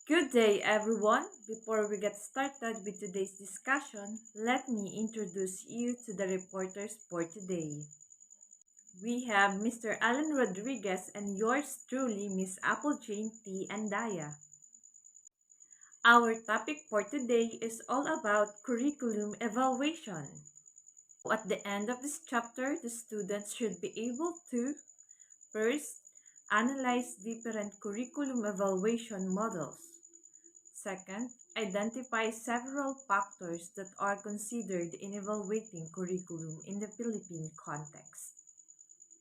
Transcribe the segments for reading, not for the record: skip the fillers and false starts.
Good day, everyone. Before we get started with today's discussion, let me introduce you to the reporters for today. We have Mr. Alan Rodriguez and yours truly, Miss Applejane T. Endaya. Our topic for today is all about curriculum evaluation. At the end of this chapter, the students should be able to first analyze different curriculum evaluation models. Second, identify several factors that are considered in evaluating curriculum in the Philippine context.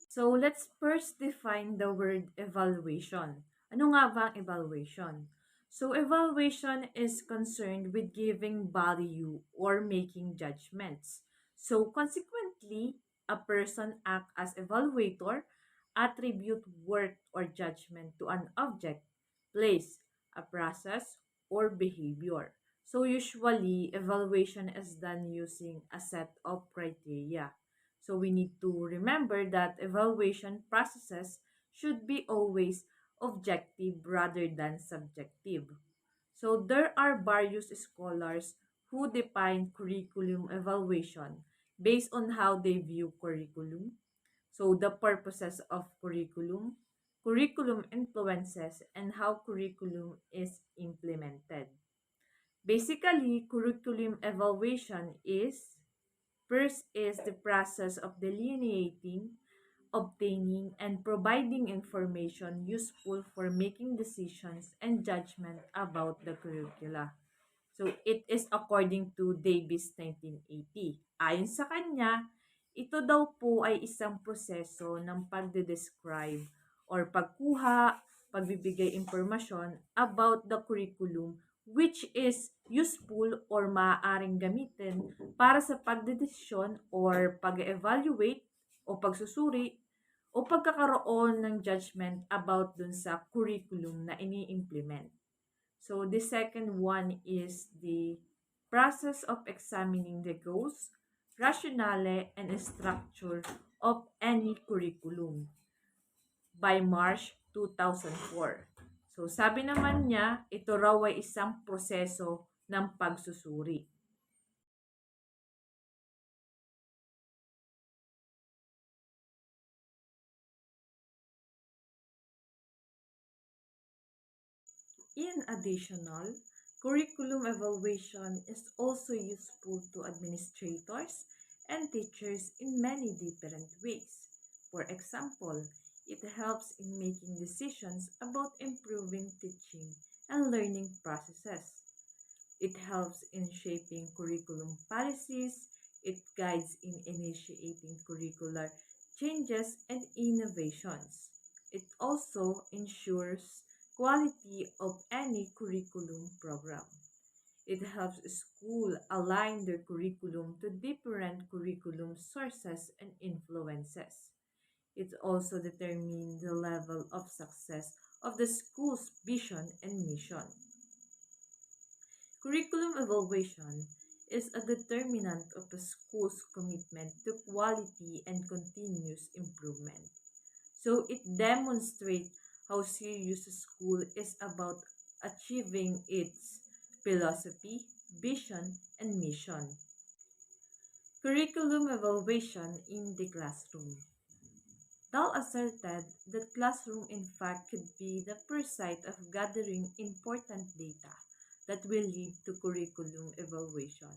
So, let's first define the word evaluation. Ano nga ba ang evaluation? So, evaluation is concerned with giving value or making judgments. So, consequently, a person acts as evaluator, attribute worth or judgment to an object, place, a process, or behavior. So, usually, evaluation is done using a set of criteria. So we need to remember that evaluation processes should be always objective rather than subjective. So there are various scholars who define curriculum evaluation based on how they view curriculum. So the purposes of curriculum, curriculum influences, and how curriculum is implemented. Basically, curriculum evaluation is first is the process of delineating, obtaining, and providing information useful for making decisions and judgment about the curricula. So, it is according to Davis 1980. Ayon sa kanya, ito daw po ay isang proseso ng pagde-describe or pagkuha, pagbibigay impormasyon about the curriculum which is useful or maaaring gamitin para sa pagdedesisyon or pag-evaluate o pagsusuri o pagkakaroon ng judgment about dun sa curriculum na ini-implement. So the second one is the process of examining the goals, rationale, and structure of any curriculum by March 2004. So sabi naman niya, ito raw ay isang proseso ng pagsusuri. In additional, curriculum evaluation is also useful to administrators and teachers in many different ways. For example, it helps in making decisions about improving teaching and learning processes. It helps in shaping curriculum policies. It guides in initiating curricular changes and innovations. It also ensures quality of any curriculum program. It helps schools align their curriculum to different curriculum sources and influences. It also determines the level of success of the school's vision and mission. Curriculum evaluation is a determinant of a school's commitment to quality and continuous improvement. So it demonstrates how serious a school is about achieving its philosophy, vision, and mission. Curriculum evaluation in the classroom. Dahl asserted that classroom in fact could be the first site of gathering important data that will lead to curriculum evaluation.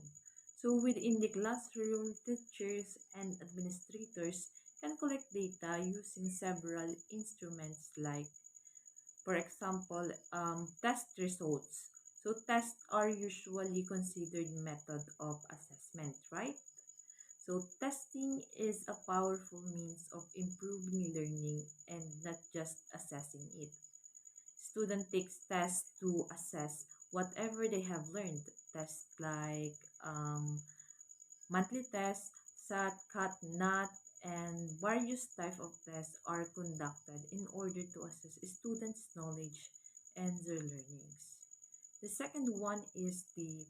So within the classroom, teachers and administrators can collect data using several instruments like, for example, test results. So tests are usually considered method of assessment, right? So testing is a powerful means of improving learning and not just assessing it. Student takes tests to assess whatever they have learned. Tests like monthly tests, SAT, CAT, NAT, and various type of tests are conducted in order to assess students' knowledge and their learnings. The second one is the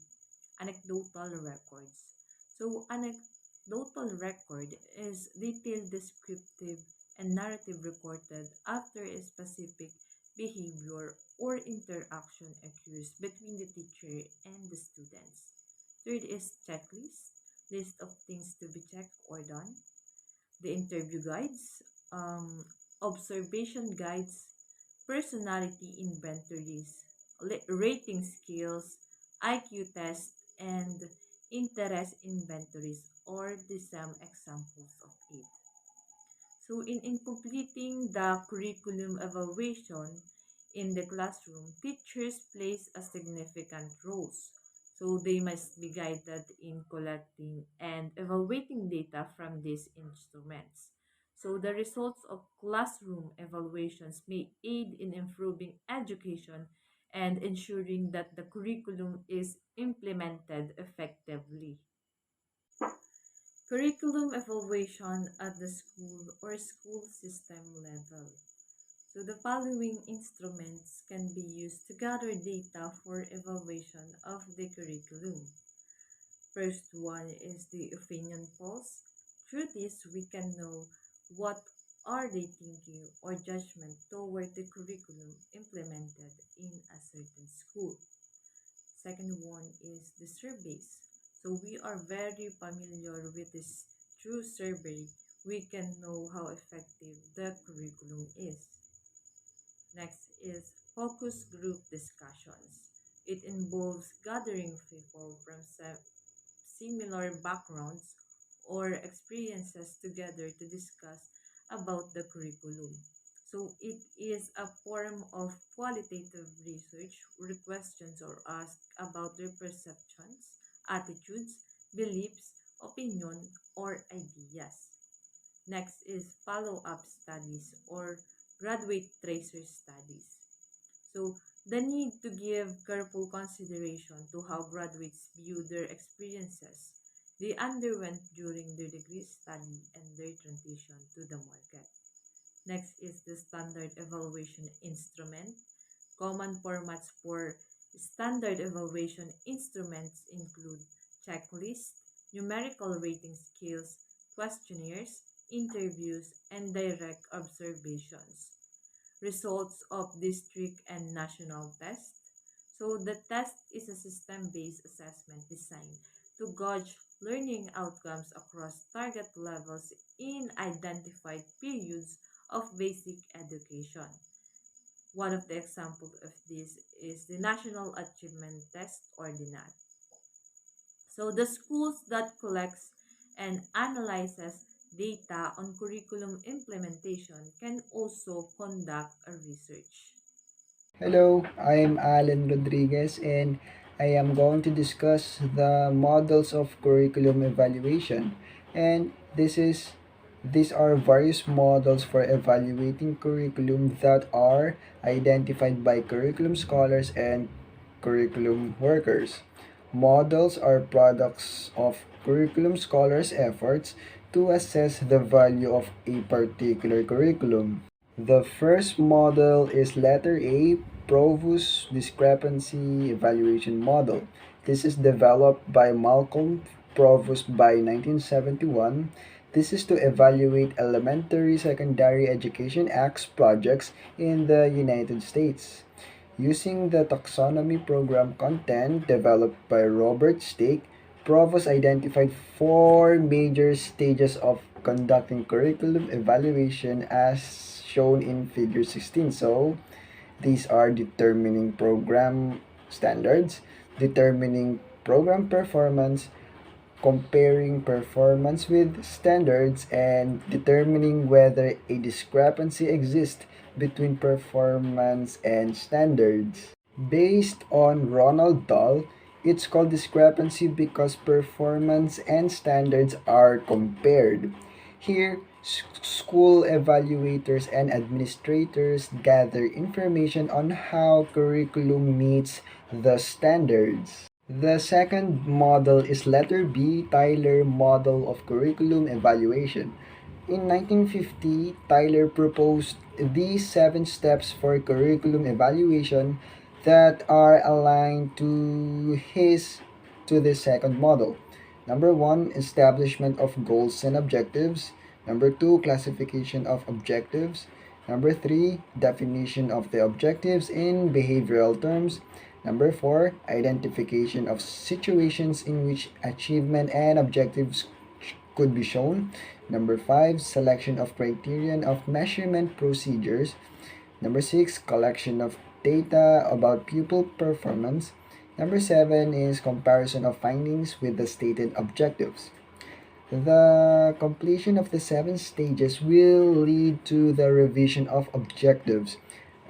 anecdotal records. So anecdotal record is detailed, descriptive, and narrative recorded after a specific behavior, or interaction occurs between the teacher and the students. Third is checklist, list of things to be checked or done. The interview guides, observation guides, personality inventories, rating skills, IQ tests, and interest inventories or the some examples of it. So in completing the curriculum evaluation in the classroom, teachers plays a significant roles. So they must be guided in collecting and evaluating data from these instruments. So the results of classroom evaluations may aid in improving education and ensuring that the curriculum is implemented effectively. Curriculum evaluation at the school or school system level. So the following instruments can be used to gather data for evaluation of the curriculum. First one is the opinion polls. Through this, we can know what are they thinking or judgment toward the curriculum implemented in a certain school. Second one is the surveys. So we are very familiar with this through survey. We can know how effective the curriculum is. Next is focus group discussions. It involves gathering people from similar backgrounds or experiences together to discuss about the curriculum. So it is a form of qualitative research where questions are asked about their perceptions, attitudes, beliefs, opinion, or ideas. Next is follow-up studies or graduate tracer studies. So the need to give careful consideration to how graduates view their experiences they underwent during their degree study and their transition to the market. Next is the standard evaluation instrument. Common formats for standard evaluation instruments include checklists, numerical rating scales, questionnaires, interviews, and direct observations. Results of district and national tests. So the test is a system-based assessment designed to gauge learning outcomes across target levels in identified periods of basic education. One of the examples of this is the National Achievement Test or the NAT. So the schools that collects and analyzes data on curriculum implementation can also conduct a research. Hello, I'm Alan Rodriguez and I am going to discuss the models of curriculum evaluation. And these are various models for evaluating curriculum that are identified by curriculum scholars and curriculum workers. Models are products of curriculum scholars' efforts to assess the value of a particular curriculum. The first model is letter A, Provus Discrepancy Evaluation Model. This is developed by Malcolm Provus by 1971. This is to evaluate elementary secondary education acts projects in the United States. Using the taxonomy program content developed by Robert Stake, Provos identified four major stages of conducting curriculum evaluation as shown in figure 16. So, these are determining program standards, determining program performance, comparing performance with standards, and determining whether a discrepancy exists between performance and standards. Based on Ronald Dahl, it's called discrepancy because performance and standards are compared. Here, school evaluators and administrators gather information on how curriculum meets the standards. The second model is letter B, Tyler Model of Curriculum Evaluation. In 1950, Tyler proposed these 7 steps for curriculum evaluation that are aligned to the second model. Number 1, establishment of goals and objectives. Number 2, classification of objectives. Number 3, definition of the objectives in behavioral terms. Number 4, identification of situations in which achievement and objectives could be shown. Number 5, selection of criterion of measurement procedures. Number 6, collection of data about pupil performance. Number 7 is comparison of findings with the stated objectives. The completion of the 7 stages will lead to the revision of objectives.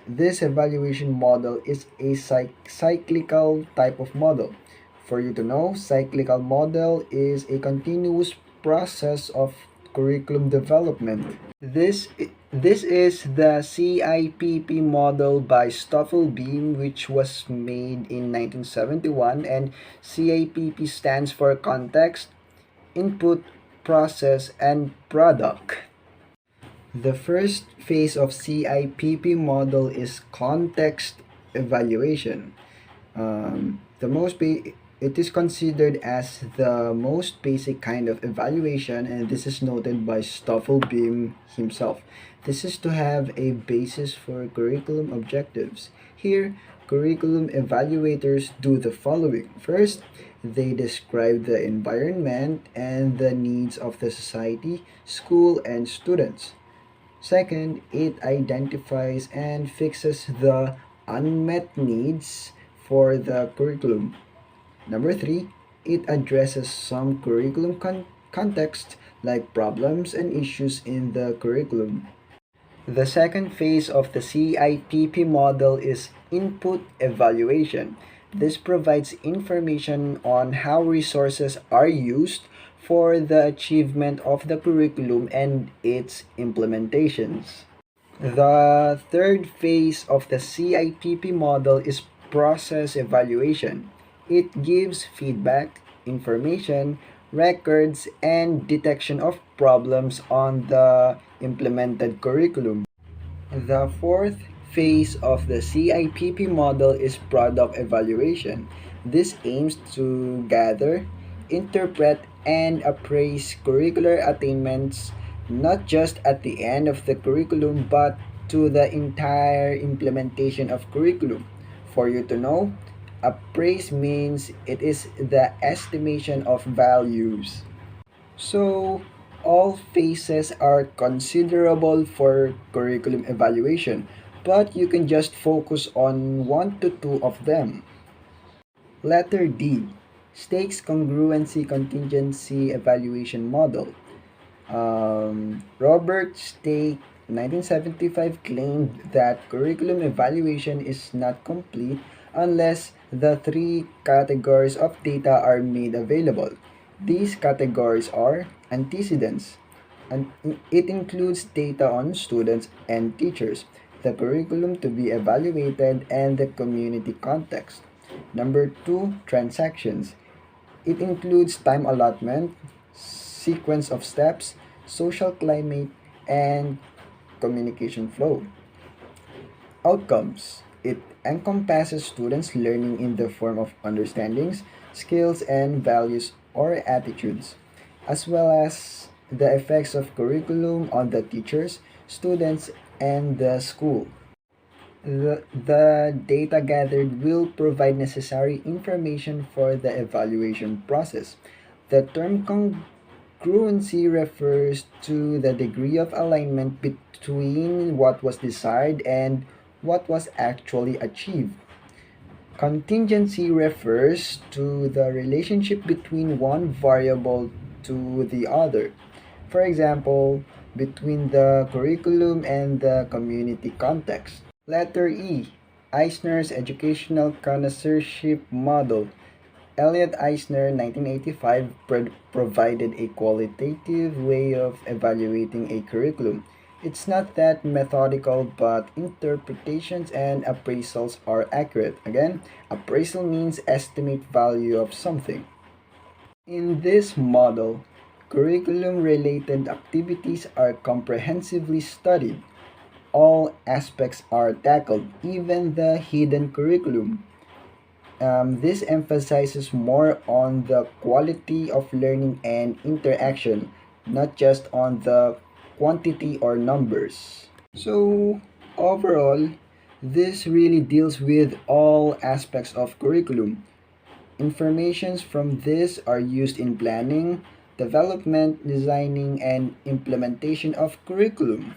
This evaluation model is a cyclical type of model. For you to know, cyclical model is a continuous process of curriculum development. This is the CIPP model by Stoffel-Beam, which was made in 1971, and CIPP stands for context, input, process, and product. The first phase of CIPP model is context evaluation. It is considered as the most basic kind of evaluation, and this is noted by Stoffel-Beam himself. This is to have a basis for curriculum objectives. Here, curriculum evaluators do the following. First, they describe the environment and the needs of the society, school, and students. Second, it identifies and fixes the unmet needs for the curriculum. Number 3, it addresses some curriculum context like problems and issues in the curriculum. The second phase of the CIPP model is input evaluation. This provides information on how resources are used for the achievement of the curriculum and its implementations. The third phase of the CIPP model is process evaluation. It gives feedback, information, records, and detection of problems on the implemented curriculum. The fourth phase of the CIPP model is product evaluation. This aims to gather, interpret, and appraise curricular attainments not just at the end of the curriculum but to the entire implementation of curriculum. For you to know, appraise means it is the estimation of values. So, all phases are considerable for curriculum evaluation, but you can just focus on 1 to 2 of them. Letter D, Stakes Congruency Contingency Evaluation Model. Robert Stake, 1975, claimed that curriculum evaluation is not complete unless the 3 categories of data are made available. These categories are antecedents, and it includes data on students and teachers, the curriculum to be evaluated, and the community context. Number 2, transactions. It includes time allotment, sequence of steps, social climate, and communication flow. Outcomes. It encompasses students' learning in the form of understandings, skills, and values or attitudes, as well as the effects of curriculum on the teachers, students, and the school. The data gathered will provide necessary information for the evaluation process. The term congruency refers to the degree of alignment between what was desired and what was actually achieved. Contingency refers to the relationship between one variable to the other. For example, between the curriculum and the community context. Letter E, Eisner's Educational Connoisseurship Model. Elliot Eisner, 1985, provided a qualitative way of evaluating a curriculum. It's not that methodical, but interpretations and appraisals are accurate. Again, appraisal means estimate value of something. In this model, curriculum-related activities are comprehensively studied. All aspects are tackled, even the hidden curriculum. This emphasizes more on the quality of learning and interaction, not just on the quantity or numbers. So, overall, this really deals with all aspects of curriculum. Informations from this are used in planning, development, designing, and implementation of curriculum.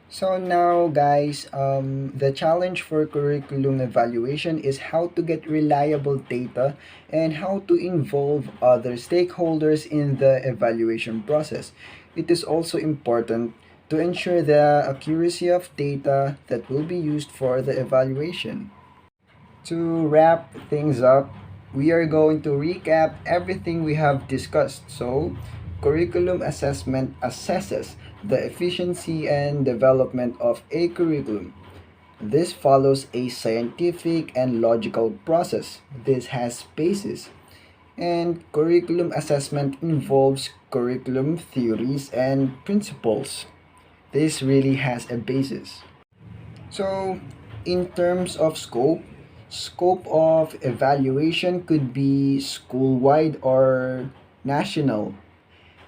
So now, guys, the challenge for curriculum evaluation is how to get reliable data and how to involve other stakeholders in the evaluation process. It is also important to ensure the accuracy of data that will be used for the evaluation. To wrap things up, we are going to recap everything we have discussed. So, curriculum assessment assesses the efficiency and development of a curriculum. This follows a scientific and logical process. This has basis. And curriculum assessment involves curriculum theories and principles. This really has a basis. So, in terms of scope of evaluation could be school-wide or national.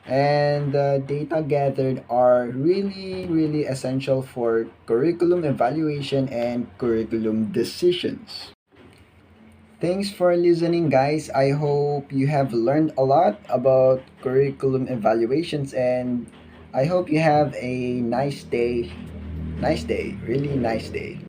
And the data gathered are really essential for curriculum evaluation and curriculum decisions. Thanks for listening, guys. I hope you have learned a lot about curriculum evaluations, and I hope you have a nice day. Nice day, really nice day.